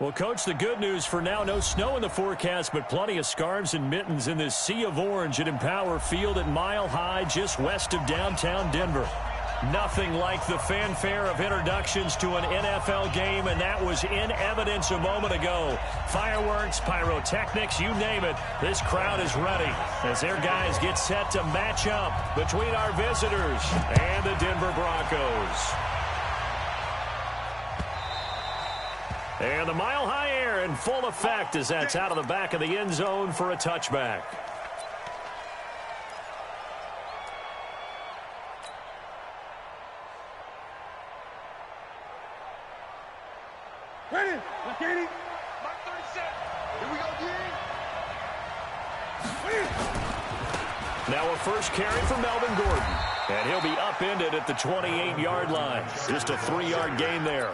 Well, Coach, the good news for now, no snow in the forecast, but plenty of scarves and mittens in this sea of orange at Empower Field at Mile High, just west of downtown Denver. Nothing like the fanfare of introductions to an NFL game, and that was in evidence a moment ago. Fireworks, pyrotechnics, you name it. This crowd is ready as their guys get set to match up between our visitors and the Denver Broncos. And the Mile High air in full effect as that's out of the back of the end zone for a touchback. Ready? Let's get it. Mark 37. Here we go, D. Now a first carry for Melvin Gordon. And he'll be upended at the 28-yard line. Just a 3-yard gain there.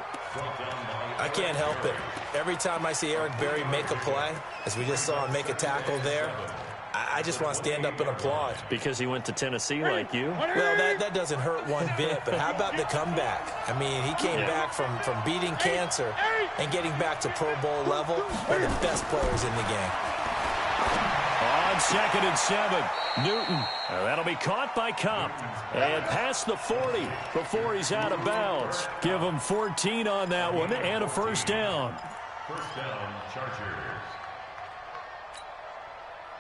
I can't help it. Every time I see Eric Berry make a play, as we just saw him make a tackle there, I just want to stand up and applaud. Because he went to Tennessee like you? Well, that doesn't hurt one bit, but how about the comeback? I mean, he came back from beating cancer and getting back to Pro Bowl level, one of the best players in the game. On 2nd and 7, Newton. That'll be caught by Cup. And past the 40 before he's out of bounds. Give him 14 on that one and a first down. First down, Chargers.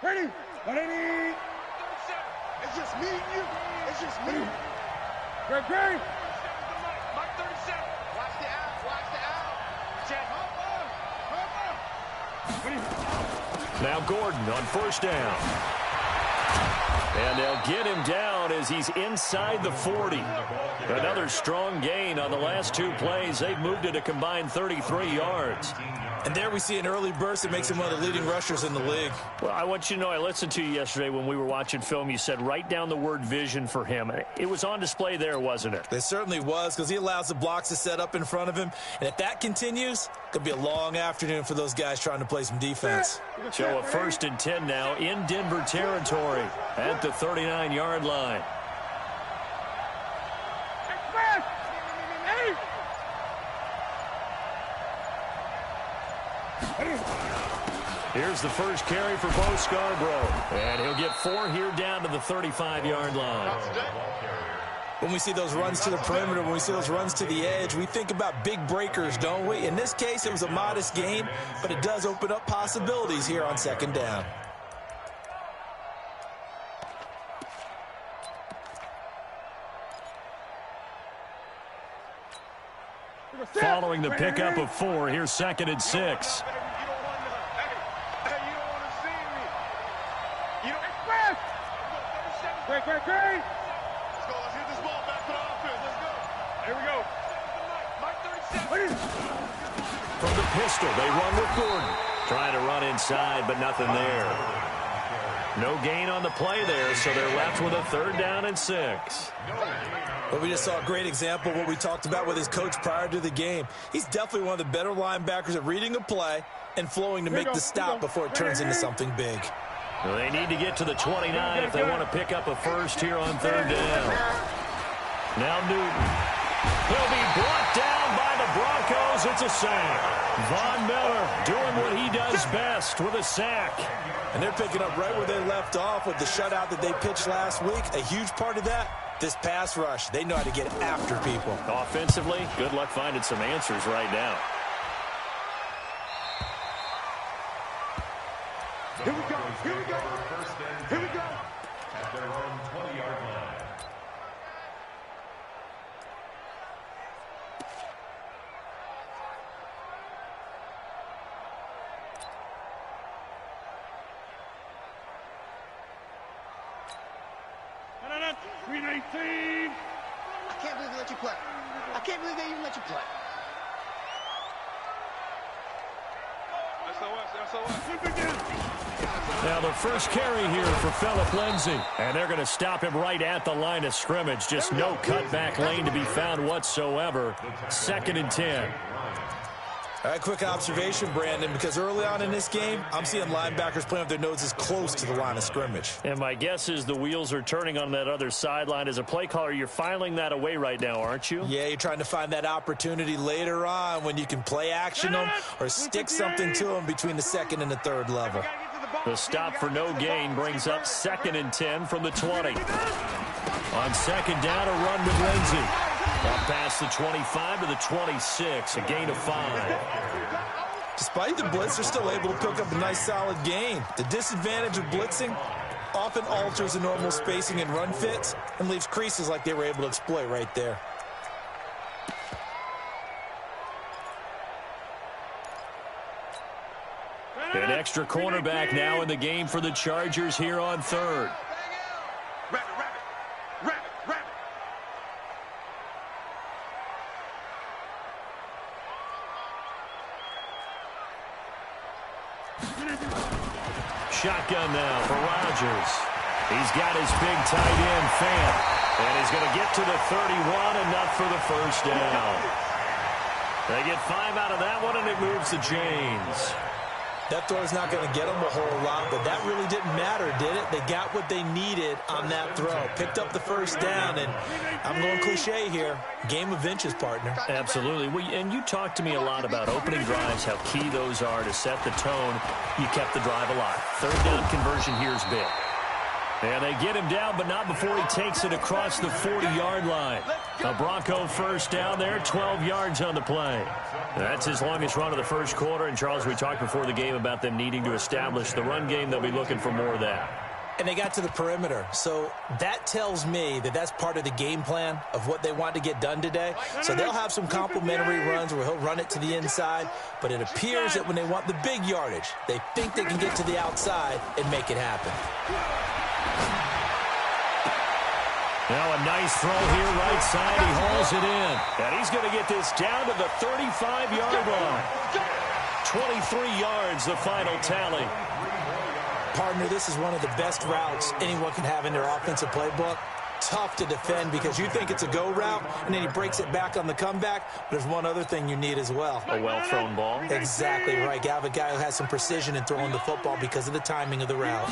Ready? Ready? It's just me and you. It's just me. Great. Mark 37. Watch the out. Watch the out. Check. Now Gordon on first down. And they'll get him down as he's inside the 40. Another strong gain on the last 2 plays. They've moved it a combined 33 yards. And there we see an early burst that makes him one of the leading rushers in the league. Well, I want you to know, I listened to you yesterday when we were watching film. You said write down the word vision for him. It was on display there, wasn't it? It certainly was, because he allows the blocks to set up in front of him. And if that continues, it could be a long afternoon for those guys trying to play some defense. So a 1st and 10 now in Denver territory at the 39-yard line. Here's the first carry for Bo Scarborough. And he'll get 4 here down to the 35-yard line. When we see those runs to the perimeter, when we see those runs to the edge, we think about big breakers, don't we? In this case, it was a modest gain, but it does open up possibilities here on 2nd down. Following the pickup of 4, here's 2nd and 6. Great. Let's go. Let's hit this ball back for the offense. Let's go. Here we go. Mark 37. From the pistol, they run with Gordon. Trying to run inside, but nothing there. No gain on the play there, so they're left with a 3rd down and 6. But we just saw a great example of what we talked about with his coach prior to the game. He's definitely one of the better linebackers at reading a play and flowing to make the stop before it turns into something big. Well, they need to get to the 29 if they want to pick up a first here on 3rd down. Now Newton. He'll be brought down by the Broncos. It's a sack. Von Miller doing what he does best with a sack. And they're picking up right where they left off with the shutout that they pitched last week. A huge part of that, this pass rush. They know how to get after people. Offensively, good luck finding some answers right now. Here we go. Here we go. Here we go. At their own 20-yard line. No. 319. I can't believe they let you play. I can't believe they even let you play. Now the first carry here for Phillip Lindsay. And they're going to stop him right at the line of scrimmage. Just no cutback lane to be found whatsoever. 2nd and 10. All right, quick observation, Brandon, because early on in this game, I'm seeing linebackers playing with their noses close to the line of scrimmage. And my guess is the wheels are turning on that other sideline. As a play caller, you're filing that away right now, aren't you? Yeah, you're trying to find that opportunity later on when you can play action them or stick something to them between the second and the third level. The stop for no gain brings up 2nd and 10 from the 20. On second down, a run with Lindsey. Up past the 25 to the 26, a gain of 5. Despite the blitz, they're still able to pick up a nice, solid gain. The disadvantage of blitzing often alters the normal spacing and run fits and leaves creases like they were able to exploit right there. An extra cornerback now in the game for the Chargers here on 3rd. Shotgun now for Rodgers. He's got his big tight end, Fant. And he's going to get to the 31, enough for the first down. They get 5 out of that one, and it moves to James. That throw's not going to get them a whole lot, but that really didn't matter, did it? They got what they needed on that throw. Picked up the first down, and I'm going cliche here. Game of inches, partner. Absolutely. Well, and you talked to me a lot about opening drives, how key those are to set the tone. You kept the drive alive. 3rd down conversion here is big. And they get him down, but not before he takes it across the 40-yard line. A Bronco first down there, 12 yards on the play. That's his longest run of the first quarter. And, Charles, we talked before the game about them needing to establish the run game. They'll be looking for more of that. And they got to the perimeter. So that tells me that that's part of the game plan of what they want to get done today. So they'll have some complimentary runs where he'll run it to the inside. But it appears that when they want the big yardage, they think they can get to the outside and make it happen. Now a nice throw here right side. He hauls it in. And he's going to get this down to the 35-yard line. 23 yards, the final tally. Partner, this is one of the best routes anyone can have in their offensive playbook. Tough to defend because you think it's a go route, and then he breaks it back on the comeback. But there's one other thing you need as well. A well-thrown ball. Exactly right. You have a guy who has some precision in throwing the football because of the timing of the route.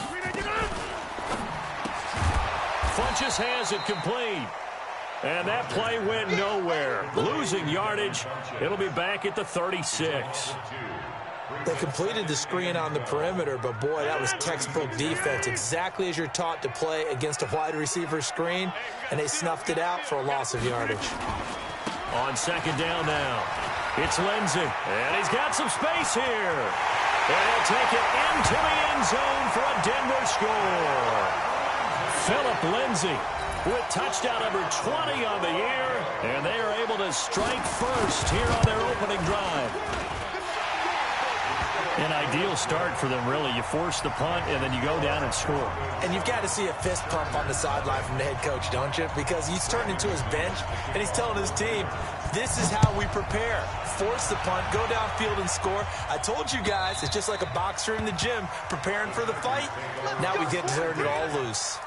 Funches has it complete. And that play went nowhere. Losing yardage. It'll be back at the 36. They completed the screen on the perimeter, but boy, that was textbook defense. Exactly as you're taught to play against a wide receiver screen, and they snuffed it out for a loss of yardage. On second down now, it's Lindsey, and he's got some space here. And he'll take it into the end zone for a Denver score. Phillip Lindsey with touchdown number 20 on the year, and they are able to strike first here on their opening drive. An ideal start for them, really. You force the punt, and then you go down and score. And you've got to see a fist pump on the sideline from the head coach, don't you? Because he's turned into his bench, and he's telling his team, this is how we prepare. Force the punt, go downfield and score. I told you guys, it's just like a boxer in the gym preparing for the fight. Now we get to turn it all loose.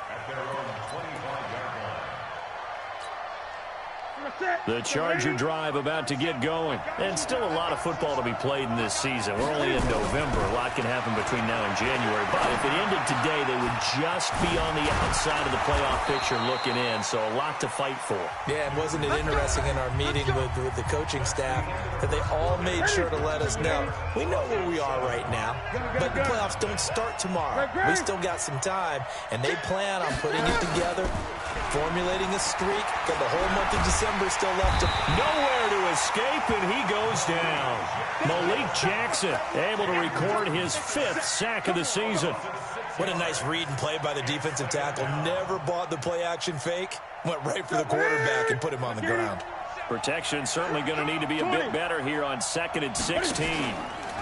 The Charger drive about to get going. And still a lot of football to be played in this season. We're only in November. A lot can happen between now and January. But if it ended today, they would just be on the outside of the playoff picture looking in. So a lot to fight for. Yeah, and wasn't it interesting in our meeting with the coaching staff that they all made sure to let us know, we know where we are right now, but the playoffs don't start tomorrow. We still got some time, and they plan on putting it together, formulating a streak, got the whole month of December still left. Nowhere to escape, and he goes down. Malik Jackson able to record his 5th sack of the season. What a nice read and play by the defensive tackle. Never bought the play-action fake. Went right for the quarterback and put him on the ground. Protection certainly going to need to be a bit better here on 2nd and 16.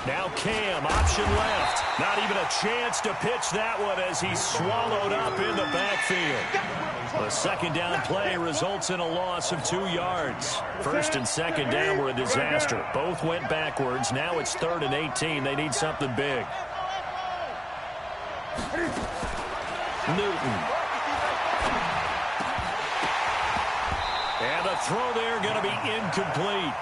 Now Cam, option left. Not even a chance to pitch that one as he's swallowed up in the backfield. The second down play results in a loss of 2 yards. 1st and 2nd down were a disaster. Both went backwards. Now it's 3rd and 18. They need something big. Newton. And the throw there going to be incomplete.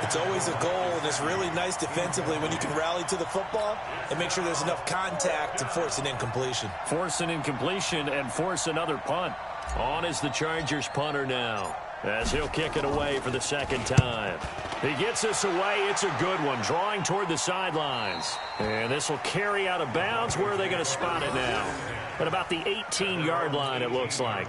It's always a goal, and it's really nice defensively when you can rally to the football and make sure there's enough contact to force an incompletion. Force an incompletion and force another punt. On is the Chargers punter now, as he'll kick it away for the second time. He gets this away. It's a good one, drawing toward the sidelines. And this will carry out of bounds. Where are they going to spot it now? At about the 18-yard line, it looks like.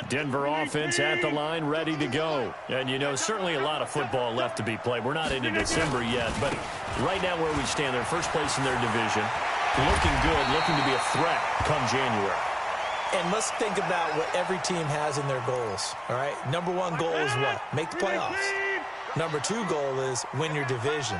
Denver offense at the line, ready to go. And, you know, certainly a lot of football left to be played. We're not into December yet, but right now where we stand, they're first place in their division. Looking good, looking to be a threat come January. And let's think about what every team has in their goals, all right? Number one goal is what? Make the playoffs. Number two goal is win your division.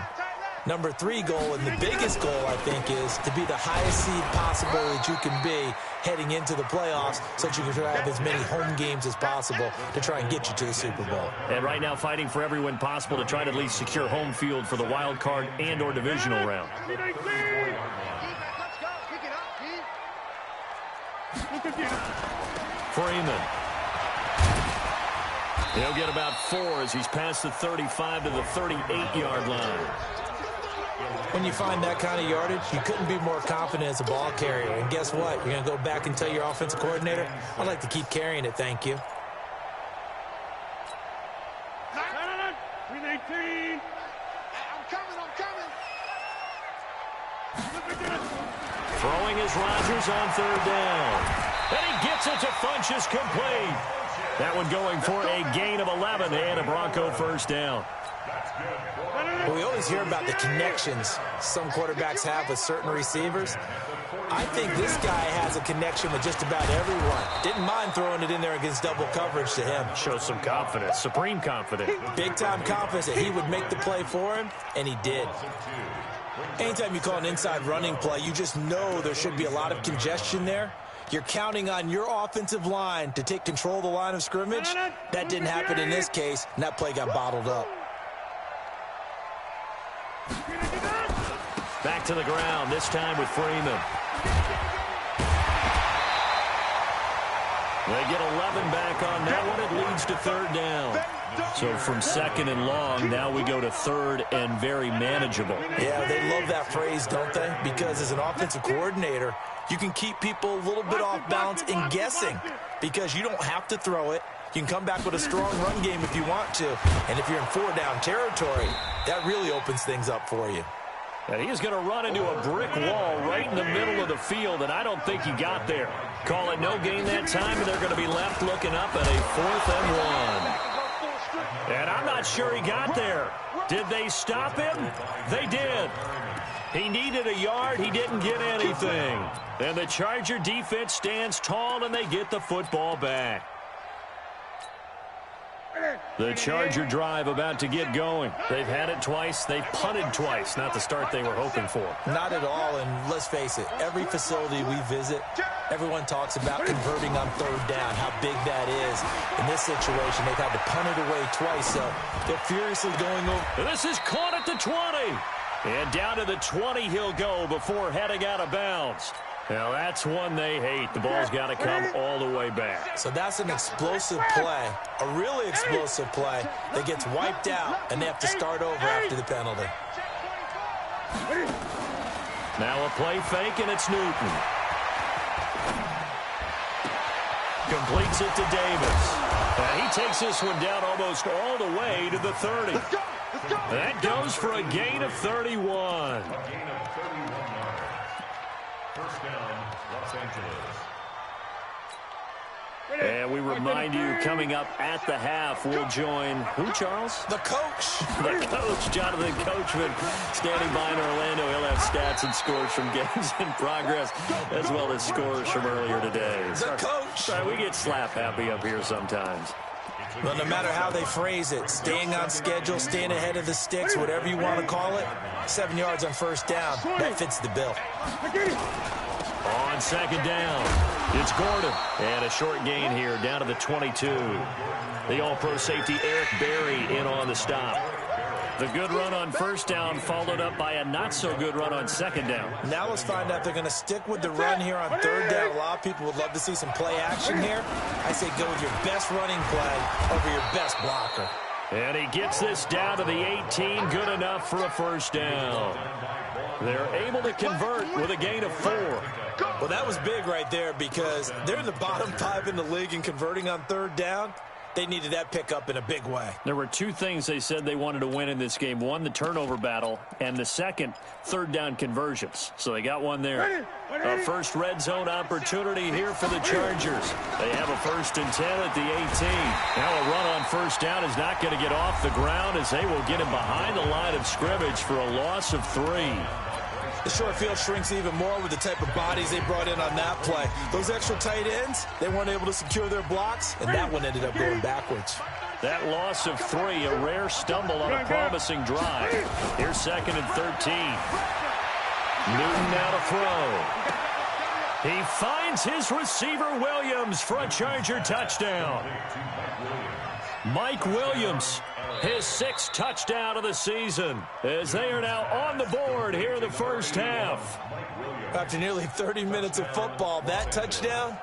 Number three goal, and the biggest goal, I think, is to be the highest seed possible that you can be heading into the playoffs so that you can have as many home games as possible to try and get you to the Super Bowl. And right now fighting for every win possible to try to at least secure home field for the wild card and or divisional round. Freeman. He'll get about 4 as he's past the 35 to the 38-yard line. When you find that kind of yardage, you couldn't be more confident as a ball carrier. And guess what? You're going to go back and tell your offensive coordinator, I'd like to keep carrying it, thank you. Throwing is Rodgers on third down. And he gets it to Funchess complete. That one going for a gain of 11 and a Bronco first down. Well, we always hear about the connections some quarterbacks have with certain receivers. I think this guy has a connection with just about everyone. Didn't mind throwing it in there against double coverage to him. Shows some confidence, supreme confidence. Big-time confidence that he would make the play for him, and he did. Anytime you call an inside running play, you just know there should be a lot of congestion there. You're counting on your offensive line to take control of the line of scrimmage. That didn't happen in this case, and that play got bottled up. Back to the ground, this time with Freeman. They get 11 back on that one. It leads to third down. So from second and long, now we go to third and very manageable. Yeah, they love that phrase, don't they? Because as an offensive coordinator, you can keep people a little bit off balance and guessing because you don't have to throw it. You can come back with a strong run game if you want to. And if you're in 4-down territory, that really opens things up for you. And he's going to run into a brick wall right in the middle of the field, and I don't think he got there. Call it no gain that time, and they're going to be left looking up at a 4th and 1. And I'm not sure he got there. Did they stop him? They did. He needed a yard. He didn't get anything. And the Charger defense stands tall, and they get the football back. The Charger drive about to get going. They've had it twice. They've punted twice. Not the start they were hoping for. Not at all, and let's face it, every facility we visit, everyone talks about converting on third down, how big that is. In this situation, they've had to punt it away twice, so they're furiously going over. And this is caught at the 20. And down to the 20 he'll go before heading out of bounds. Now, that's one they hate. The ball's got to come all the way back. So that's an explosive play, a really explosive play that gets wiped out, and they have to start over after the penalty. Now a play fake, and it's Newton. Completes it to Davis. And he takes this one down almost all the way to the 30. That goes for a gain of 31. First down, Los Angeles. And we remind you, coming up at the half, we'll join who, Charles? The coach. The coach, Jonathan Coachman, standing by in Orlando. He'll have stats and scores from games in progress, as well as scores from earlier today. The coach. Sorry, we get slap happy up here sometimes. Well, no matter how they phrase it, staying on schedule, staying ahead of the sticks, whatever you want to call it, 7 yards on first down, that fits the bill. On second down, it's Gordon. And a short gain here, down to the 22. The all-pro safety Eric Berry in on the stop. The good run on first down followed up by a not-so-good run on second down. Now let's find out if they're going to stick with the run here on third down. A lot of people would love to see some play action here. I say go with your best running play over your best blocker. And he gets this down to the 18, good enough for a first down. They're able to convert with a gain of 4. Well, that was big right there because they're in the bottom 5 in the league in converting on third down. They needed that pickup in a big way. There were 2 things they said they wanted to win in this game. One, the turnover battle, and the second, third down conversions. So they got one there. A first red zone opportunity here for the Chargers. They have a 1st and 10 at the 18. Now a run on first down is not going to get off the ground as they will get him behind the line of scrimmage for a loss of 3. The short field shrinks even more with the type of bodies they brought in on that play. Those extra tight ends, they weren't able to secure their blocks, and that one ended up going backwards. That loss of 3, a rare stumble on a promising drive. Here's 2nd and 13. Newton now to throw. He finds his receiver Williams for a Charger touchdown. Mike Williams, his 6th touchdown of the season, as they are now on the board here in the first half. After nearly 30 minutes of football, that touchdown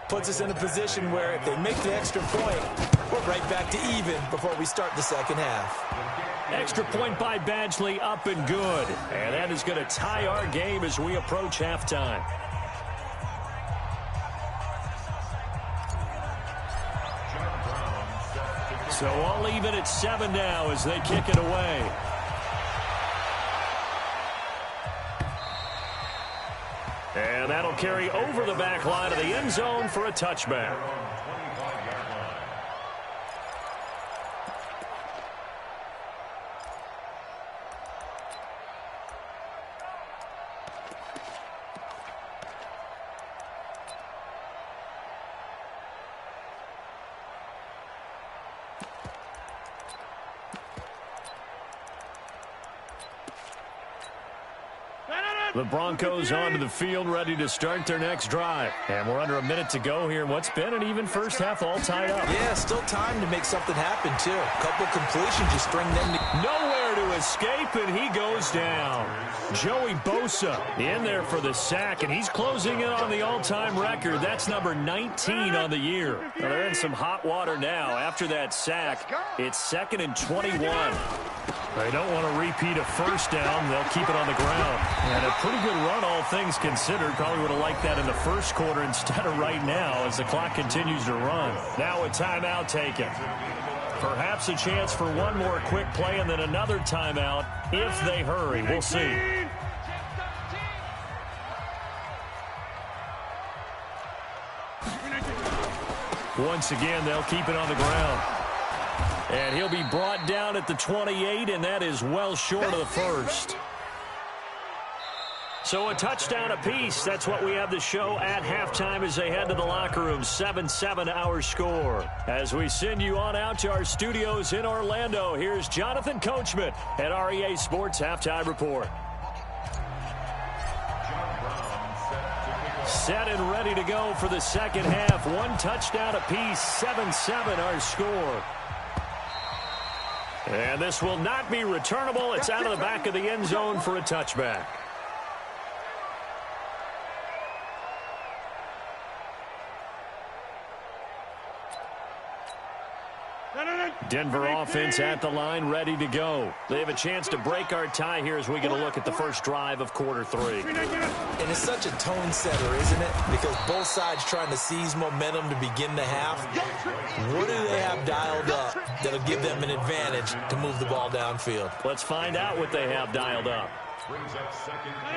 puts us in a position where if they make the extra point, we're right back to even before we start the second half. Extra point by Badgley, up and good. And that is going to tie our game as we approach halftime. So all even at 7 now as they kick it away. And that'll carry over the back line of the end zone for a touchback. The Broncos onto the field, ready to start their next drive. And we're under a minute to go here in what's been an even first half, all tied up. Yeah, still time to make something happen, too. A couple completions, just string them together. Nowhere to escape, and he goes down. Joey Bosa in there for the sack, and he's closing in on the all-time record. That's number 19 on the year. Now, they're in some hot water now. After that sack, it's 2nd and 21. They don't want to repeat a first down. They'll keep it on the ground. And a pretty good run, all things considered. Probably would have liked that in the first quarter instead of right now as the clock continues to run. Now a timeout taken. Perhaps a chance for one more quick play and then another timeout if they hurry. We'll see. Once again, they'll keep it on the ground. And he'll be brought down at the 28, and that is well short of the first. So a touchdown apiece. That's what we have to show at halftime as they head to the locker room. 7-7 our score. As we send you on out to our studios in Orlando, here's Jonathan Coachman at REA Sports Halftime Report. Set and ready to go for the second half. One touchdown apiece. 7-7 our score. And this will not be returnable. It's out of the back of the end zone for a touchback. Denver offense at the line, ready to go. They have a chance to break our tie here as we get a look at the first drive of quarter 3. And it's such a tone setter, isn't it? Because both sides trying to seize momentum to begin the half. What do they have dialed up that'll give them an advantage to move the ball downfield? Let's find out what they have dialed up.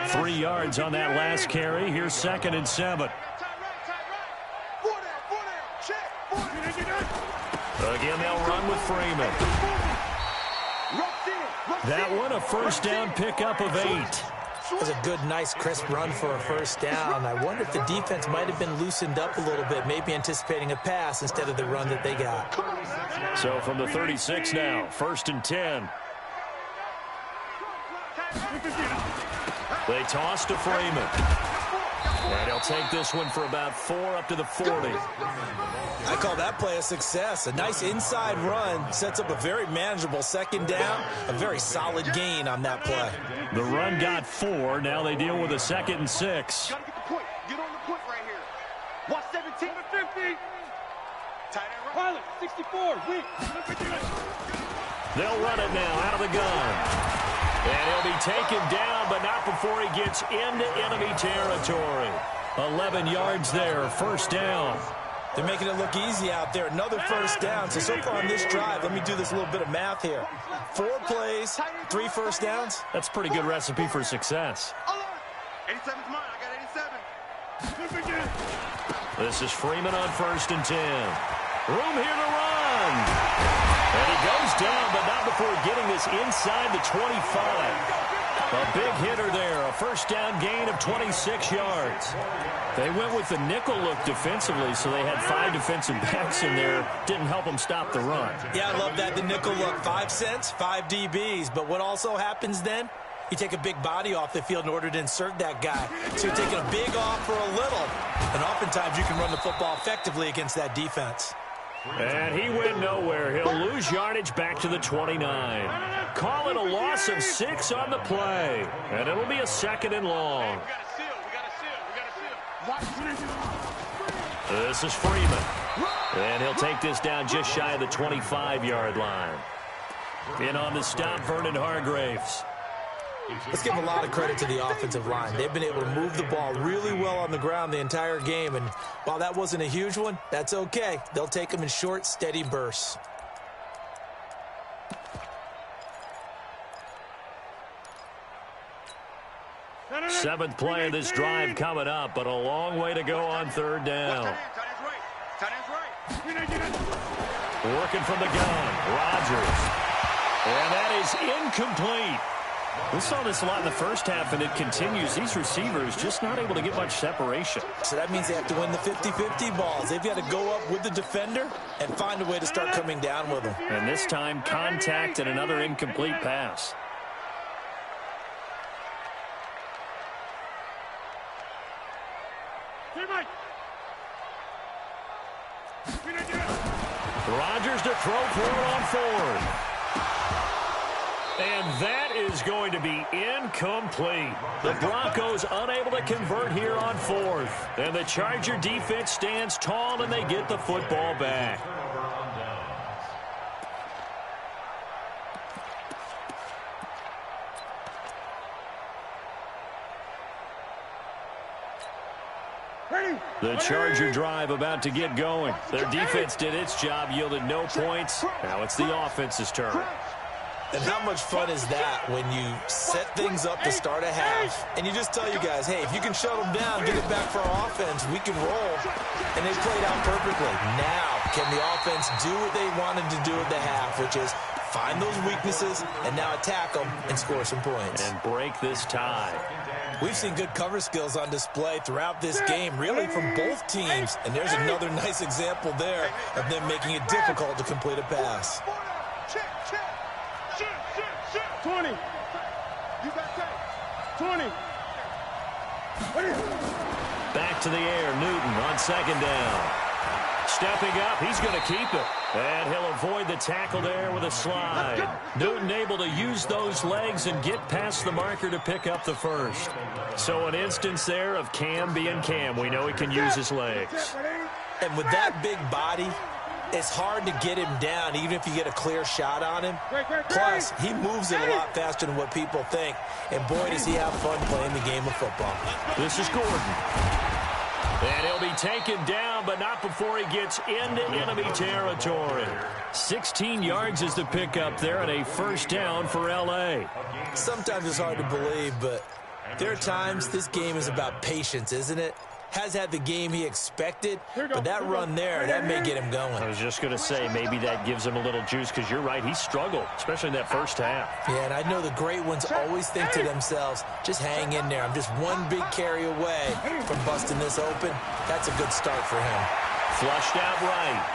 3 yards on that last carry. Here's 2nd and 7. Again, they'll run with Freeman. That one, a first down pickup of 8. It was a good, nice, crisp run for a first down. I wonder if the defense might have been loosened up a little bit, maybe anticipating a pass instead of the run that they got. So from the 36 now, 1st and 10. They toss to Freeman. And he'll take this one for about 4 up to the 40. I call that play a success. A nice inside run sets up a very manageable second down. A very solid gain on that play. The run got 4. Now they deal with a 2nd and 6. Gotta get the point. Get on the point right here. Watch 17 to 50. Tight end right. Pilot, 64. Weak. They'll run it now out of the gun. And he'll be taken down, but not before he gets into enemy territory. 11 yards there, first down. They're making it look easy out there. Another first down. So far on this drive, let me do this little bit of math here. 4 plays, 3 first downs. That's a pretty good recipe for success. 87's mine. I got 87. This is Freeman on 1st and 10. Room here to run. And he goes down, but not before getting this inside the 25. A big hitter there, a first down gain of 26 yards. They went with the nickel look defensively, so they had 5 defensive backs in there. Didn't help them stop the run. Yeah, I love that, the nickel look. 5 cents, 5 DBs. But what also happens then? You take a big body off the field in order to insert that guy. So you're taking a big off for a little. And oftentimes you can run the football effectively against that defense. And he went nowhere. He'll lose yardage back to the 29. Call it a loss of 6 on the play. And it'll be a 2nd and long. We got a seal. We got a seal. We got a seal. This is Freeman. And he'll take this down just shy of the 25-yard line. In on the stop, Vernon Hargraves. Let's give a lot of credit to the offensive line. They've been able to move the ball really well on the ground the entire game. And while that wasn't a huge one, that's okay. They'll take them in short, steady bursts. Seventh play of this drive coming up, but a long way to go on 3rd down. Tight end's right. Working from the gun, Rodgers. And that is incomplete. We saw this a lot in the first half, and it continues. These receivers just not able to get much separation. So that means they have to win the 50-50 balls. They've got to go up with the defender and find a way to start coming down with them. And this time, contact and another incomplete pass. Rodgers to throw for it on 4th. And that is going to be incomplete. The Broncos unable to convert here on 4th. And the Charger defense stands tall, and they get the football back. The Charger drive about to get going. Their defense did its job, yielded no points. Now it's the offense's turn. And how much fun is that when you set things up to start a half and you just tell you guys, hey, if you can shut them down, get it back for our offense, we can roll. And they played out perfectly. Now, can the offense do what they wanted to do at the half, which is find those weaknesses and now attack them and score some points. And break this tie. We've seen good cover skills on display throughout this game, really from both teams. And there's another nice example there of them making it difficult to complete a pass. 20. You got that. 20. Back to the air, Newton on 2nd down. Stepping up, he's going to keep it. And he'll avoid the tackle there with a slide. Newton able to use those legs and get past the marker to pick up the 1st. So an instance there of Cam being Cam. We know he can use his legs. And with that big body, it's hard to get him down, even if you get a clear shot on him. Plus, he moves it a lot faster than what people think. And boy, does he have fun playing the game of football. This is Gordon. And he'll be taken down, but not before he gets into enemy territory. 16 yards is the pickup there, and a 1st down for L.A. Sometimes it's hard to believe, but there are times this game is about patience, isn't it? Has had the game he expected, but that run there, that may get him going. I was just going to say, maybe that gives him a little juice, because you're right, he struggled, especially in that first half. Yeah, and I know the great ones always think to themselves, just hang in there. I'm just one big carry away from busting this open. That's a good start for him. Flushed out right.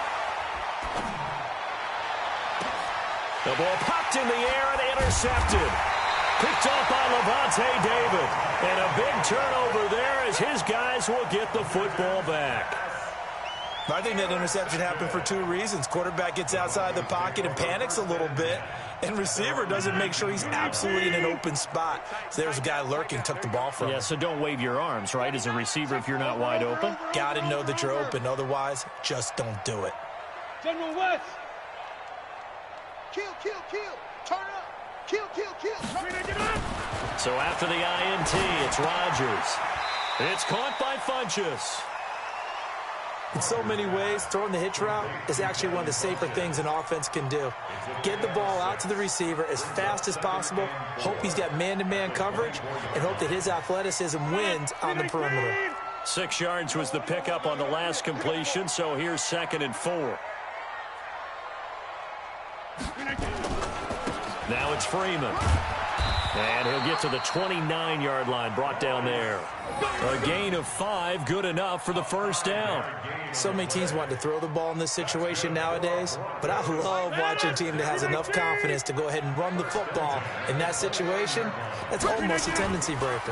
The ball popped in the air and intercepted. Picked off by Levante David. And a big turnover there as his guys will get the football back. I think that interception happened for two reasons. Quarterback gets outside the pocket and panics a little bit, and receiver doesn't make sure he's absolutely in an open spot. So there's a guy lurking, took the ball from him. Yeah, so don't wave your arms, right, as a receiver if you're not wide open. Got to know that you're open. Otherwise, just don't do it. General West. Kill, kill, kill. Turn up. Kill, kill, kill. So after the INT, it's Rodgers. It's caught by Funchess. In so many ways, throwing the hitch route is actually one of the safer things an offense can do. Get the ball out to the receiver as fast as possible, hope he's got man-to-man coverage, and hope that his athleticism wins on the perimeter. 6 yards was the pickup on the last completion, so here's 2nd and 4. Now it's Freeman. And he'll get to the 29-yard line, brought down there. A gain of 5, good enough for the first down. So many teams want to throw the ball in this situation nowadays, but I love watching a team that has enough confidence to go ahead and run the football. In that situation, that's almost a tendency breaker.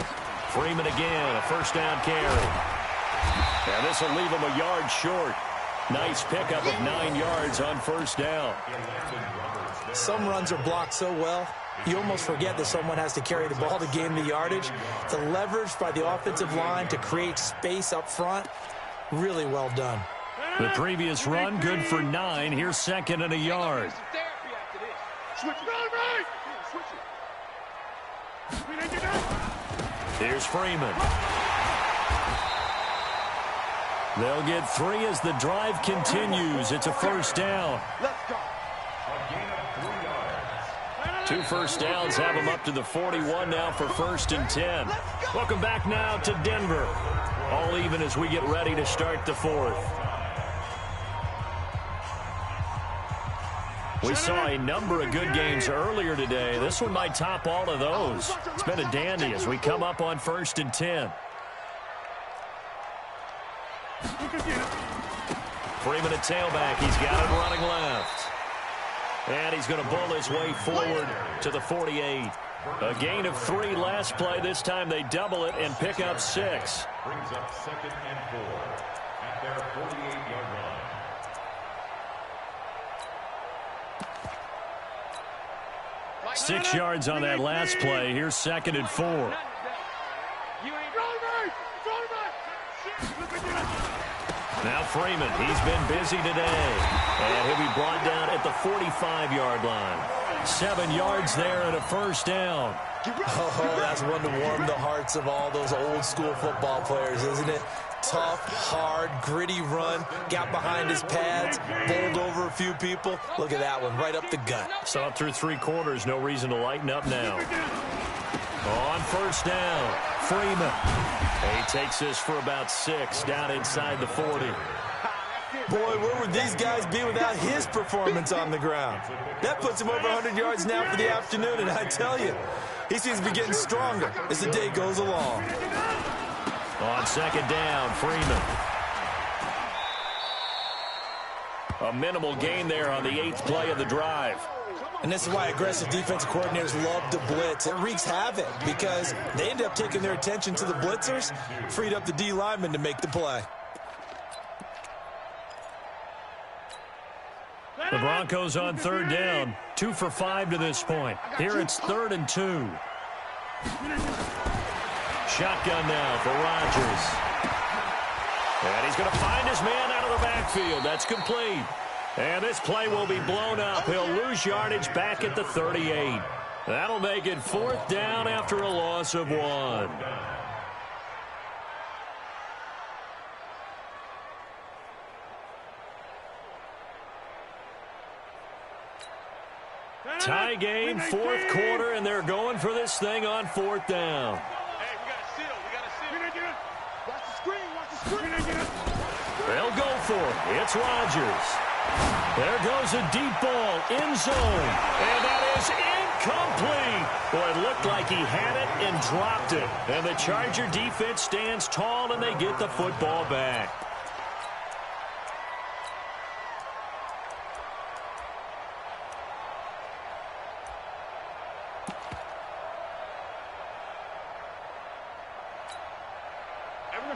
Freeman again, a first down carry. And this will leave him a yard short. Nice pickup of 9 yards on first down. Some runs are blocked so well, you almost forget that someone has to carry the ball to gain the yardage. The leverage by the offensive line to create space up front, really well done. The previous run, good for 9. Here's 2nd and a yard. Here's Freeman. They'll get 3 as the drive continues. It's a first down. Let's go. 2 first downs have them up to the 41 now for 1st and 10. Welcome back now to Denver. All even as we get ready to start the 4th. We saw a number of good games earlier today. This one might top all of those. It's been a dandy as we come up on 1st and 10. Freeman at tailback. He's got it running left. And he's going to bull his way forward to the 48. A gain of 3 last play. This time they double it and pick up 6. Brings up 2nd and 4 at their 48-yard line. 6 yards on that last play. Here's 2nd and 4. Now Freeman, he's been busy today. And he'll be brought down at the 45-yard line. 7 yards there and a first down. Oh, that's one to warm the hearts of all those old-school football players, isn't it? Tough, hard, gritty run. Got behind his pads, bowled over a few people. Look at that one, right up the gut. Saw it through 3 quarters. No reason to lighten up now. On first down, Freeman. He takes this for about 6 down inside the 40. Boy, where would these guys be without his performance on the ground? That puts him over 100 yards now for the afternoon, and I tell you, he seems to be getting stronger as the day goes along. On 2nd down, Freeman. A minimal gain there on the 8th play of the drive. And this is why aggressive defensive coordinators love to blitz. It wreaks havoc because they end up taking their attention to the blitzers, freed up the D lineman to make the play. The Broncos on 3rd down. 2 for 5 to this point. Here it's 3rd and 2. Shotgun now for Rodgers. And he's going to find his man out of the backfield. That's complete. And this play will be blown up. He'll lose yardage back at the 38. That'll make it 4th down after a loss of 1. Tie game, 4th quarter, and they're going for this thing on 4th down. Hey, we got a seal. We got a seal. Watch the screen. Watch the screen. They'll go for it. It's Rodgers. There goes a deep ball in zone. And that is incomplete. Boy, it looked like he had it and dropped it. And the Charger defense stands tall, and they get the football back.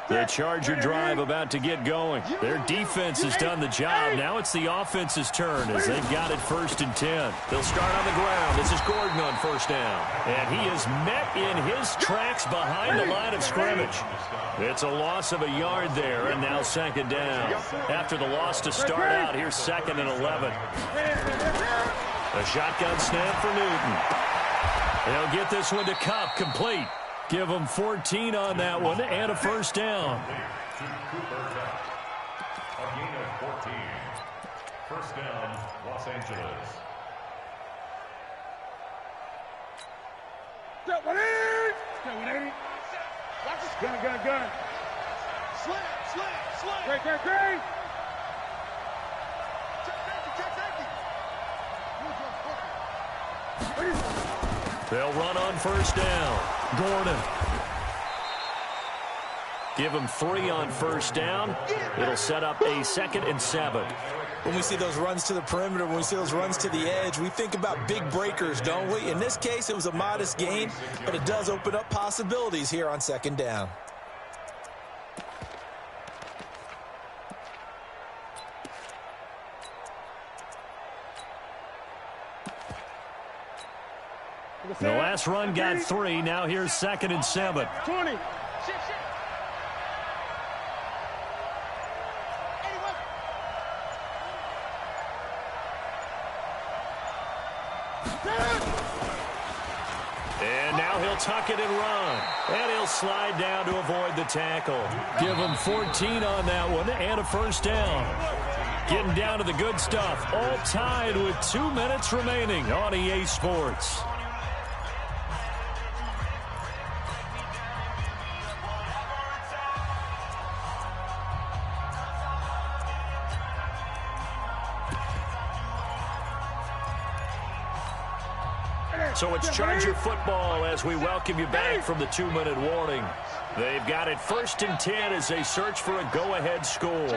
The Charger drive about to get going. Their defense has done the job. Now it's the offense's turn as they've got it 1st and 10. They'll start on the ground. This is Gordon on 1st down. And he is met in his tracks behind the line of scrimmage. It's a loss of a yard there, and now 2nd down. After the loss to start out, here's 2nd and 11. A shotgun snap for Newton. They'll get this one to Cup, complete. Give them 14 on that one and a 1st down. A gain of 14. 1st down, Los Angeles. Step 180. Step 180. Watch this. Gun. Slam. Great. They'll run on 1st down. Gordon. Give him 3 on 1st down. It'll set up a 2nd and 7. When we see those runs to the perimeter, when we see those runs to the edge, we think about big breakers, don't we? In this case, it was a modest gain, but it does open up possibilities here on 2nd down. The last run got 3. Now here's 2nd and 7. 20. And now he'll tuck it and run. And he'll slide down to avoid the tackle. Give him 14 on that one and a 1st down. Getting down to the good stuff. All tied with 2 minutes remaining on EA Sports. So it's Charger football as we welcome you back from the 2-minute warning. They've got it 1st and 10 as they search for a go-ahead score.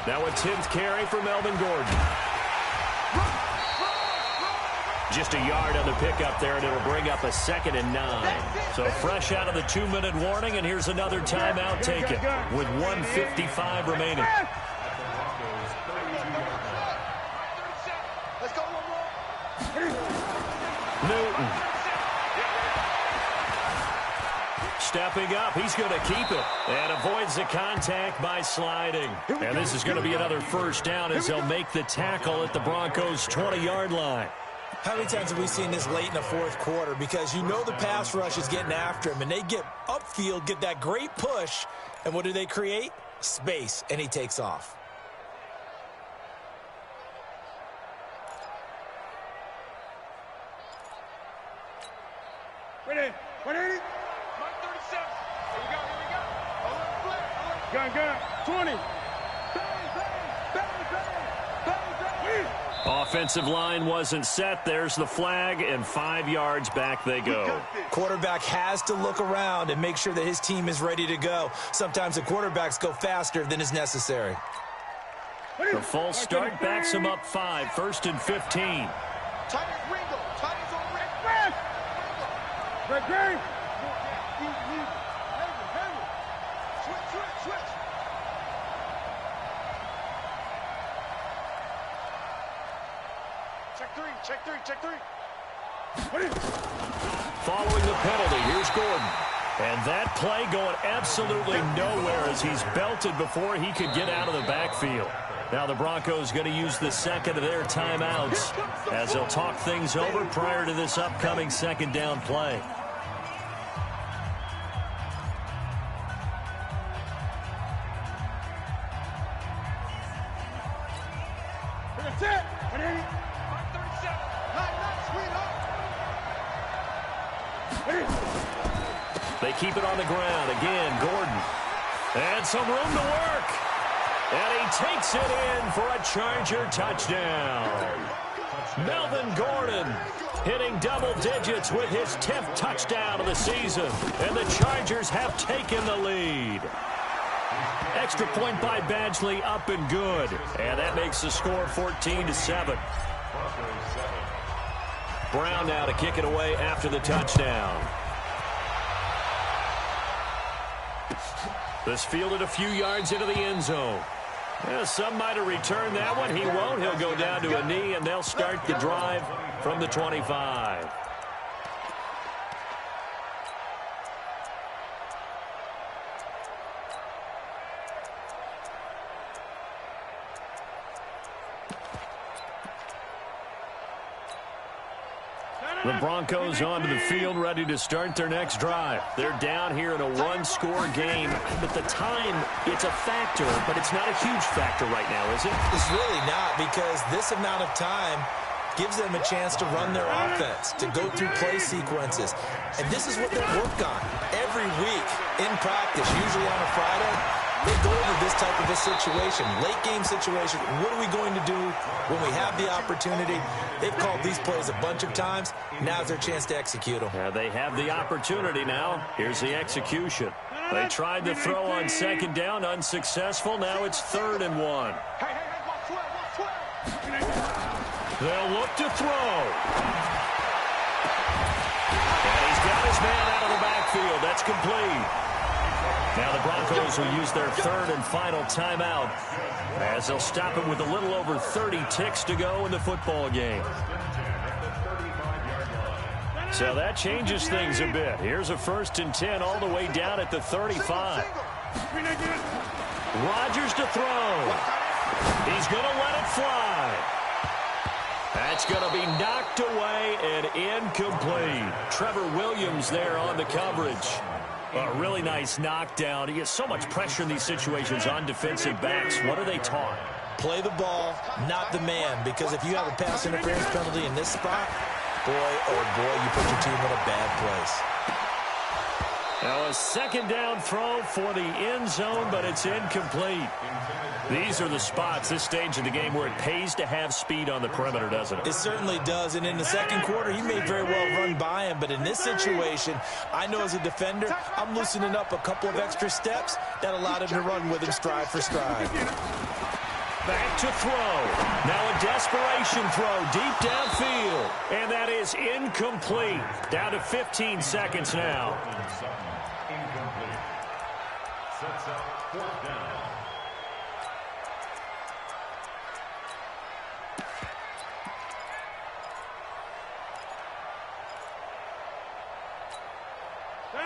Now a 10th carry for Melvin Gordon. Just a yard on the pickup there, and it'll bring up a 2nd and 9. So fresh out of the 2-minute warning, and here's another timeout taken with 1:55 remaining. Newton. Stepping up, he's going to keep it and avoids the contact by sliding. And this is going to be another 1st down as they'll make the tackle at the Broncos' 20-yard line. How many times have we seen this late in the 4th quarter? Because you know the pass rush is getting after him, and they get upfield, get that great push, and what do they create? Space, and he takes off. Ready. 180. Mark 37. Here we go. Gun. 20. Offensive line wasn't set. There's the flag, and 5 yards back they go. Quarterback has to look around and make sure that his team is ready to go. Sometimes the quarterbacks go faster than is necessary. The false start backs him up 5, 1st and 15. Great. Switch. Check three. Following the penalty, here's Gordon. And that play going absolutely nowhere as he's belted before he could get out of the backfield. Now the Broncos going to use the 2nd of their timeouts as they'll talk things over prior to this upcoming 2nd down play. That's it. They keep it on the ground. Again, Gordon. And some room to work. And he takes it in for a Charger touchdown. Melvin Gordon hitting double digits with his 10th touchdown of the season. And the Chargers have taken the lead. Extra point by Badgley, up and good. And that makes the score 14-7. Brown now to kick it away after the touchdown. This fielded a few yards into the end zone. Yeah, some might have returned that one. He won't. He'll go down to a knee, and they'll start the drive from the 25. The Broncos onto the field, ready to start their next drive. They're down here in a one-score game. But the time, it's a factor, but it's not a huge factor right now, is it? It's really not, because this amount of time gives them a chance to run their offense, to go through play sequences. And this is what they work on every week in practice, usually on a Friday. They go over this type of a situation, late game situation. What are we going to do when we have the opportunity? They've called these plays a bunch of times. Now's their chance to execute them. Yeah, they have the opportunity now. Here's the execution. They tried to throw on second down, unsuccessful. Now it's 3rd and 1. They'll look to throw. And he's got his man out of the backfield. That's complete. Now the Broncos will use their 3rd and final timeout as they'll stop it with a little over 30 ticks to go in the football game. So that changes things a bit. Here's a 1st and 10 all the way down at the 35. Rodgers to throw. He's going to let it fly. That's going to be knocked away and incomplete. Trevor Williams there on the coverage. A really nice knockdown. He gets so much pressure in these situations on defensive backs. What are they taught? Play the ball, not the man. Because if you have a pass interference penalty in this spot, boy, oh boy, you put your team in a bad place. Now a second down throw for the end zone, but it's incomplete. These are the spots, this stage of the game, where it pays to have speed on the perimeter, doesn't it? It certainly does, and in the second quarter, he may very well run by him, but in this situation, I know as a defender, I'm loosening up a couple of extra steps that allowed him to run with him stride for stride. Back to throw. Now a desperation throw deep downfield, and that is incomplete. Down to 15 seconds now. Incomplete. Sets up 4th down.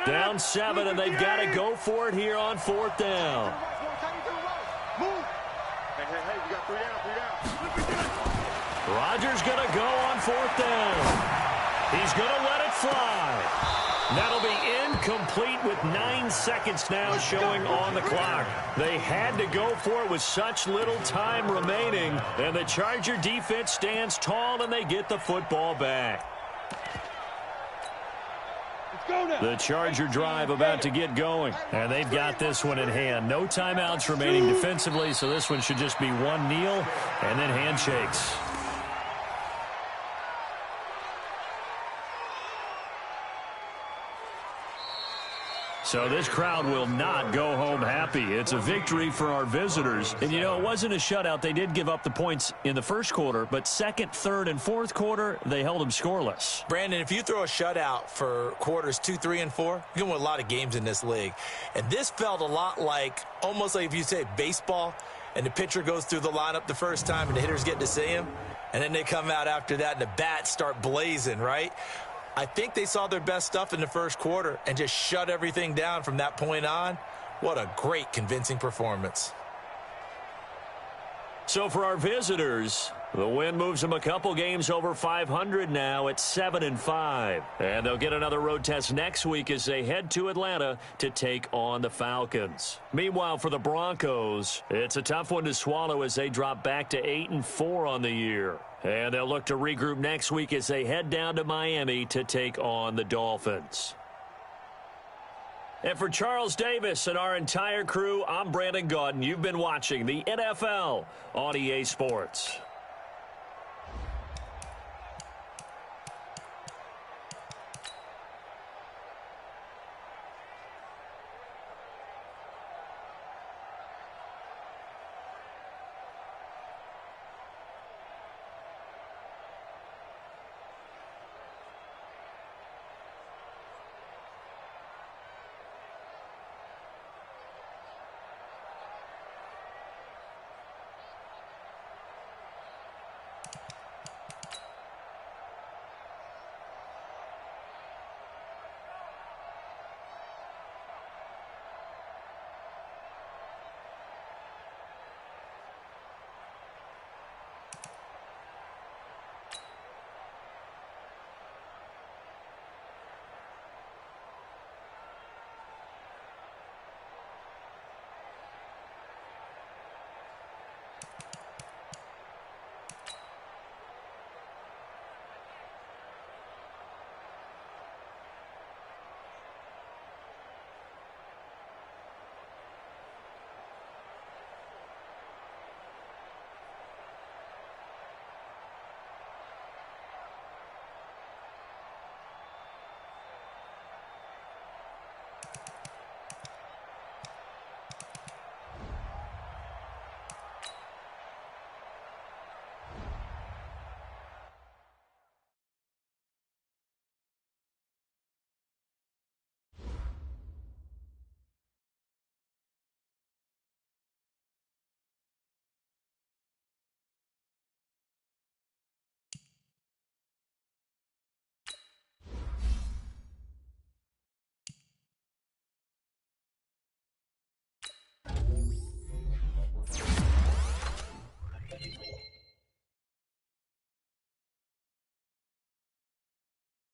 Down 7, and they've got to go for it here on 4th down. Rodgers going to go on 4th down. He's going to let it fly. That'll be incomplete with 9 seconds now showing on the clock. They had to go for it with such little time remaining, and the Charger defense stands tall, and they get the football back. The Charger drive about to get going, and they've got this one in hand. No timeouts remaining defensively, so this one should just be one kneel and then handshakes. So this crowd will not go home happy. It's a victory for our visitors. And, you know, it wasn't a shutout. They did give up the points in the first quarter, but second, third, and fourth quarter, they held them scoreless. Brandon, if you throw a shutout for quarters 2, 3, and 4, you're going to win a lot of games in this league. And this felt a lot like, almost like if you say baseball, and the pitcher goes through the lineup the first time and the hitters get to see him, and then they come out after that and the bats start blazing, right? I think they saw their best stuff in the first quarter and just shut everything down from that point on. What a great, convincing performance. So for our visitors, the win moves them a couple games over 500 now at 7-5. And they'll get another road test next week as they head to Atlanta to take on the Falcons. Meanwhile, for the Broncos, it's a tough one to swallow as they drop back to 8-4 on the year. And they'll look to regroup next week as they head down to Miami to take on the Dolphins. And for Charles Davis and our entire crew, I'm Brandon Gaudin. You've been watching the NFL on EA Sports.